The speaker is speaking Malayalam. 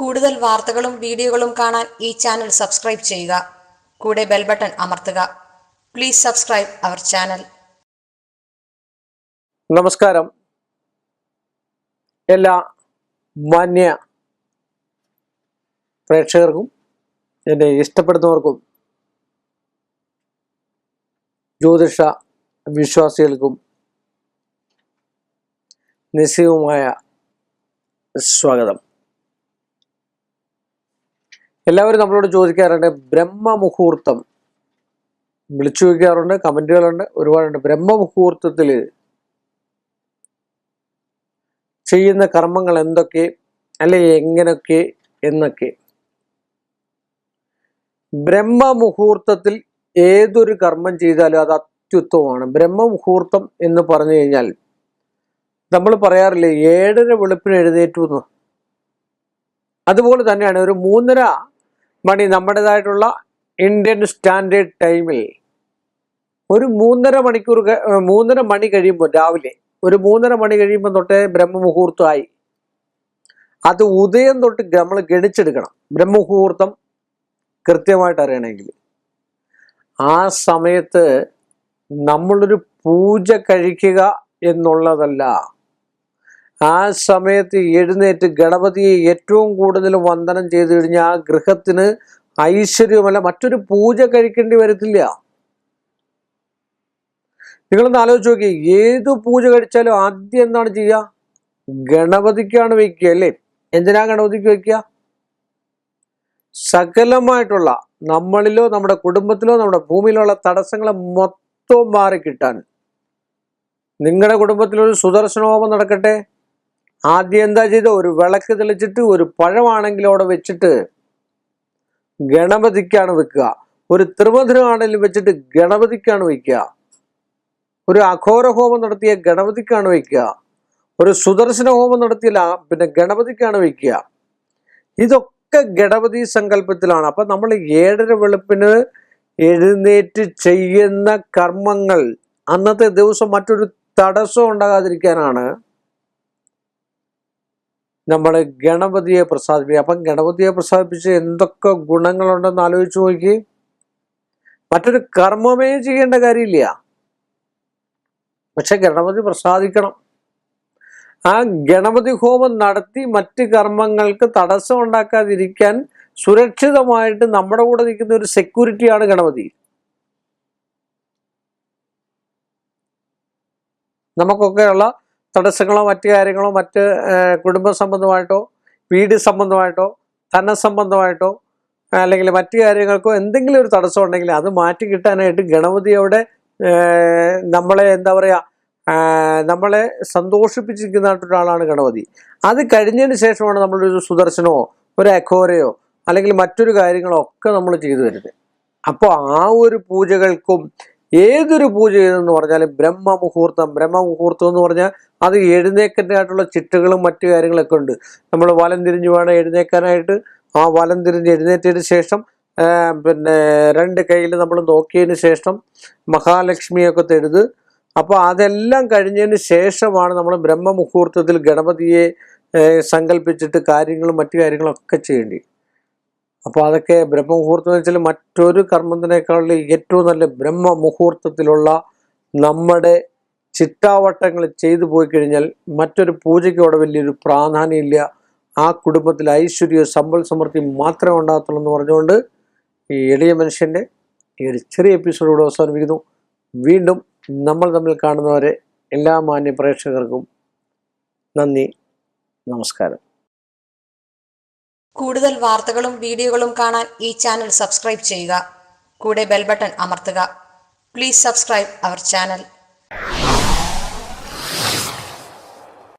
കൂടുതൽ വാർത്തകളും വീഡിയോകളും കാണാൻ ഈ ചാനൽ സബ്സ്ക്രൈബ് ചെയ്യുക. കൂടെ ബെൽ ബട്ടൺ അമർത്തുക. Please subscribe our channel. നമസ്കാരം. എല്ലാ മാന്യ പ്രേക്ഷകർക്കും എന്നെ ഇഷ്ടപ്പെടുന്നവർക്കും ജ്യോതിഷ വിശ്വാസികൾക്കും നിശ്ചയവുമായ സ്വാഗതം. എല്ലാവരും നമ്മളോട് ചോദിക്കാറുണ്ട്, ബ്രഹ്മമുഹൂർത്തം വിളിച്ചു ചോദിക്കാറുണ്ട്, കമന്റുകളുണ്ട്, ഒരുപാടുണ്ട്. ബ്രഹ്മമുഹൂർത്തത്തിൽ ചെയ്യുന്ന കർമ്മങ്ങൾ എന്തൊക്കെ, അല്ലെ എങ്ങനെയൊക്കെ എന്നൊക്കെ. ബ്രഹ്മമുഹൂർത്തത്തിൽ ഏതൊരു കർമ്മം ചെയ്താലും അത് അത്യുത്തമമാണ്. ബ്രഹ്മമുഹൂർത്തം എന്ന് പറഞ്ഞു കഴിഞ്ഞാൽ നമ്മൾ പറയാറില്ലേ 7:30 വെളുപ്പിന് എഴുന്നേറ്റു എന്ന്. അതുപോലെ തന്നെയാണ് ഒരു 3:30 മണി നമ്മുടേതായിട്ടുള്ള ഇന്ത്യൻ സ്റ്റാൻഡേർഡ് ടൈമിൽ ഒരു 3:30 മണി കഴിയുമ്പോൾ, രാവിലെ ഒരു 3:30 മണി കഴിയുമ്പോൾ തൊട്ടേ ബ്രഹ്മമുഹൂർത്തമായി. അത് ഉദയം തൊട്ട് നമ്മൾ ഗണിച്ചെടുക്കണം. ബ്രഹ്മമുഹൂർത്തം കൃത്യമായിട്ട് അറിയണമെങ്കിൽ ആ സമയത്ത് നമ്മളൊരു പൂജ കഴിക്കുക എന്നുള്ളതല്ല. ആ സമയത്ത് എഴുന്നേറ്റ് ഗണപതിയെ ഏറ്റവും കൂടുതൽ വന്ദനം ചെയ്തു കഴിഞ്ഞാൽ ആ ഗൃഹത്തിന് ഐശ്വര്യമല്ല മറ്റൊരു പൂജ കഴിക്കേണ്ടി വരത്തില്ല. നിങ്ങളൊന്ന് ആലോചിച്ച് നോക്കി, ഏത് പൂജ കഴിച്ചാലും ആദ്യം എന്താണ് ചെയ്യുക? ഗണപതിക്കാണ് വയ്ക്കുക, അല്ലേ? എന്തിനാ ഗണപതിക്ക് വയ്ക്കുക? സകലമായിട്ടുള്ള നമ്മളിലോ നമ്മുടെ കുടുംബത്തിലോ നമ്മുടെ ഭൂമിയിലുള്ള തടസ്സങ്ങളെ മൊത്തം മാറിക്കിട്ടാൻ. നിങ്ങളുടെ കുടുംബത്തിലൊരു സുദർശന ഹോമം നടക്കട്ടെ, ആദ്യം എന്താ ചെയ്ത? ഒരു വിളക്ക് തെളിച്ചിട്ട് ഒരു പഴമാണെങ്കിൽ അവിടെ വെച്ചിട്ട് ഗണപതിക്കാണ് വെക്കുക. ഒരു ത്രിമധുരമാണെങ്കിലും വെച്ചിട്ട് ഗണപതിക്കാണ് വയ്ക്കുക. ഒരു അഘോര ഹോമം നടത്തിയ ഗണപതിക്കാണ് വയ്ക്കുക. ഒരു സുദർശന ഹോമം നടത്തിയ പിന്നെ ഗണപതിക്കാണ് വയ്ക്കുക. ഇതൊക്കെ ഗണപതി സങ്കല്പത്തിലാണ്. അപ്പൊ നമ്മൾ 7:30 വെളുപ്പിന് എഴുന്നേറ്റ് ചെയ്യുന്ന കർമ്മങ്ങൾ അന്നത്തെ ദിവസം മറ്റൊരു തടസ്സം ഉണ്ടാകാതിരിക്കാനാണ് നമ്മൾ ഗണപതിയെ പ്രസാദിപ്പിക്കുക. അപ്പം ഗണപതിയെ പ്രസാദിപ്പിച്ച് എന്തൊക്കെ ഗുണങ്ങളുണ്ടെന്ന് ആലോചിച്ച് നോക്കി. മറ്റൊരു കർമ്മമേ ചെയ്യേണ്ട കാര്യമില്ല, പക്ഷെ ഗണപതി പ്രസാദിക്കണം. ആ ഗണപതി ഹോമം നടത്തി മറ്റ് കർമ്മങ്ങൾക്ക് തടസ്സം ഉണ്ടാക്കാതിരിക്കാൻ സുരക്ഷിതമായിട്ട് നമ്മുടെ കൂടെ നിൽക്കുന്ന ഒരു സെക്യൂരിറ്റിയാണ് ഗണപതി. നമുക്കൊക്കെയുള്ള തടസ്സങ്ങളോ മറ്റു കാര്യങ്ങളോ മറ്റ് കുടുംബ സംബന്ധമായിട്ടോ വീട് സംബന്ധമായിട്ടോ ധനസംബന്ധമായിട്ടോ അല്ലെങ്കിൽ മറ്റു കാര്യങ്ങൾക്കോ എന്തെങ്കിലും ഒരു തടസ്സം ഉണ്ടെങ്കിൽ അത് മാറ്റി കിട്ടാനായിട്ട് ഗണപതി അവിടെ നമ്മളെ എന്താ പറയുക, നമ്മളെ സന്തോഷിപ്പിച്ചിരിക്കുന്നതായിട്ടൊരാളാണ് ഗണപതി. അത് കഴിഞ്ഞതിന് ശേഷമാണ് നമ്മളൊരു സുദർശനമോ ഒരു അഘോരയോ അല്ലെങ്കിൽ മറ്റൊരു കാര്യങ്ങളോ ഒക്കെ നമ്മൾ ചെയ്തു വരുന്നത്. അപ്പോൾ ആ ഒരു പൂജകൾക്കും ഏതൊരു പൂജ ചെയ്തെന്ന് പറഞ്ഞാൽ ബ്രഹ്മമുഹൂർത്തം എന്ന് പറഞ്ഞാൽ അത് എഴുന്നേക്കാനായിട്ടുള്ള ചിട്ടകളും മറ്റു കാര്യങ്ങളൊക്കെ ഉണ്ട്. നമ്മൾ വലം തിരിഞ്ഞ് വേണം എഴുന്നേക്കാനായിട്ട്. ആ വലം തിരിഞ്ഞ് എഴുന്നേറ്റതിന് ശേഷം പിന്നെ 2 കൈയിൽ നമ്മൾ നോക്കിയതിന് ശേഷം മഹാലക്ഷ്മിയൊക്കെ തൊഴുത്, അപ്പോൾ അതെല്ലാം കഴിഞ്ഞതിന് ശേഷമാണ് നമ്മൾ ബ്രഹ്മമുഹൂർത്തത്തിൽ ഗണപതിയെ സങ്കല്പിച്ചിട്ട് കാര്യങ്ങളും മറ്റു കാര്യങ്ങളൊക്കെ ചെയ്യേണ്ടി. അപ്പോൾ അതൊക്കെ ബ്രഹ്മമുഹൂർത്തം എന്ന് വെച്ചാൽ മറ്റൊരു കർമ്മത്തിനേക്കാളും ഏറ്റവും നല്ല ബ്രഹ്മമുഹൂർത്തത്തിലുള്ള നമ്മുടെ ചിട്ടാവട്ടങ്ങൾ ചെയ്തു പോയി കഴിഞ്ഞാൽ മറ്റൊരു പൂജയ്ക്ക് അവിടെ വലിയൊരു പ്രാധാന്യമില്ല. ആ കുടുംബത്തിൽ ഐശ്വര്യവും സമ്പൽ സമൃദ്ധിയും മാത്രമേ ഉണ്ടാകത്തുള്ളൂ എന്ന് പറഞ്ഞുകൊണ്ട് ഈ എളിയ മനുഷ്യൻ്റെ ഈ ഒരു ചെറിയ എപ്പിസോഡ് അവസാനിപ്പിക്കുന്നു. വീണ്ടും നമ്മൾ തമ്മിൽ കാണുന്നവരെ എല്ലാ മാന്യ പ്രേക്ഷകർക്കും നന്ദി, നമസ്കാരം. കൂടുതൽ വാർത്തകളും വീഡിയോകളും കാണാൻ ഈ ചാനൽ സബ്സ്ക്രൈബ് ചെയ്യുക. കൂടെ ബെൽ ബട്ടൺ അമർത്തുക. Please subscribe our channel.